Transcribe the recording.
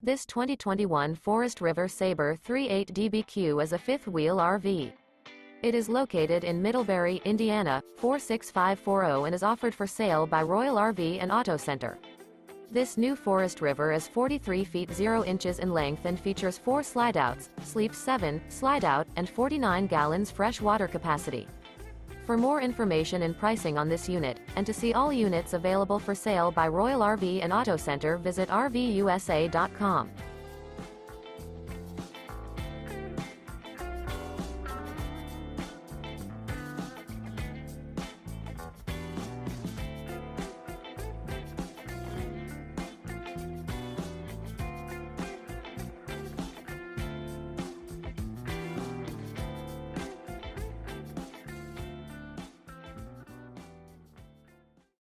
This 2021 Forest River Sabre 3.8 DBQ is a fifth-wheel RV. It is located in Middlebury, Indiana, 46540 and is offered for sale by Royal RV and Auto Center. This new Forest River is 43 feet 0 inches in length and features 4 slideouts, sleeps 7, slideout, and 49 gallons fresh water capacity. For more information and pricing on this unit, and to see all units available for sale by Royal RV and Auto Center, visit RVUSA.com.